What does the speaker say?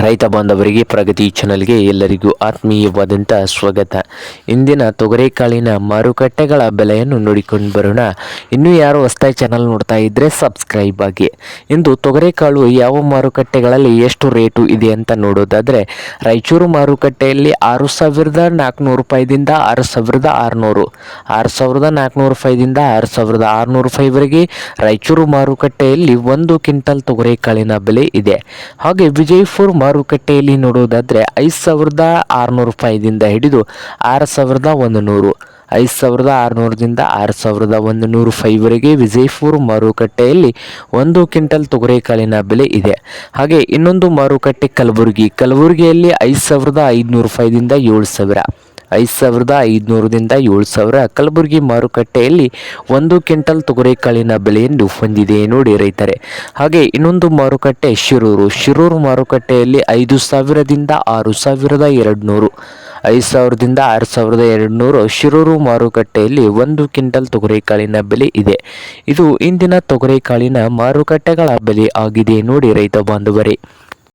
ರೈತ ಬಾಂಧವರಿಗೆ ಪ್ರಗತಿ ಚಾನಲ್ಗೆ ಎಲ್ಲರಿಗೂ ಆತ್ಮೀಯವಾದಂಥ ಸ್ವಾಗತ. ಇಂದಿನ ತೊಗರೆಕಾಳಿನ ಮಾರುಕಟ್ಟೆಗಳ ಬೆಲೆಯನ್ನು ನೋಡಿಕೊಂಡು ಬರೋಣ. ಇನ್ನೂ ಯಾರು ಹೊಸದಾಗಿ ಚಾನಲ್ ನೋಡ್ತಾ ಇದ್ದರೆ ಸಬ್ಸ್ಕ್ರೈಬ್ ಆಗಿ. ಇಂದು ತೊಗರೆಕಾಳು ಯಾವ ಮಾರುಕಟ್ಟೆಗಳಲ್ಲಿ ಎಷ್ಟು ರೇಟು ಇದೆ ಅಂತ ನೋಡೋದಾದರೆ, ರಾಯಚೂರು ಮಾರುಕಟ್ಟೆಯಲ್ಲಿ 6,400 ರೂಪಾಯಿದಿಂದ 6,600, 6,400 ರೂಪಾಯಿದಿಂದ 6,600 ರೂಪಾಯಿವರೆಗೆ ರಾಯಚೂರು ಮಾರುಕಟ್ಟೆಯಲ್ಲಿ 1 ಕ್ವಿಂಟಲ್ ತೊಗರೆಕಾಳಿನ ಬೆಲೆ ಇದೆ. ಹಾಗೆ ವಿಜಯಪುರ ಮಾರುಕಟ್ಟೆಯಲ್ಲಿ ನೋಡೋದಾದರೆ 5,600 ರೂಪಾಯಿದಿಂದ ಹಿಡಿದು 6,100, 5,600ದಿಂದ 6,100 ರೂಪಾಯಿವರೆಗೆ ವಿಜಯಪುರ ಮಾರುಕಟ್ಟೆಯಲ್ಲಿ 1 ಕ್ವಿಂಟಲ್ ತೊಗರೆಕಾಳಿನ ಬೆಲೆ ಇದೆ. ಹಾಗೆ ಇನ್ನೊಂದು ಮಾರುಕಟ್ಟೆ ಕಲಬುರಗಿಯಲ್ಲಿ 5,500 ರೂಪಾಯಿದಿಂದ 7,000, 5,500ದಿಂದ 7,000 ಕಲಬುರಗಿ ಮಾರುಕಟ್ಟೆಯಲ್ಲಿ 1 ಕ್ವಿಂಟಲ್ ತೊಗರೆಕಾಳಿನ ಬೆಲೆಯನ್ನು ಹೊಂದಿದೆ ನೋಡಿ ರೈತರೆ. ಹಾಗೆ ಇನ್ನೊಂದು ಮಾರುಕಟ್ಟೆ ಶಿರೂರು ಮಾರುಕಟ್ಟೆಯಲ್ಲಿ 5,000ದಿಂದ 6,200, 5,000ದಿಂದ 6,200 ಶಿರೂರು ಮಾರುಕಟ್ಟೆಯಲ್ಲಿ 1 ಕ್ವಿಂಟಲ್ ತೊಗರೆಕಾಳಿನ ಬೆಲೆ ಇದೆ. ಇದು ಇಂದಿನ ತೊಗರೆಕಾಳಿನ ಮಾರುಕಟ್ಟೆಗಳ ಬೆಲೆ ಆಗಿದೆ ನೋಡಿ ರೈತ ಬಾಂಧವರೇ.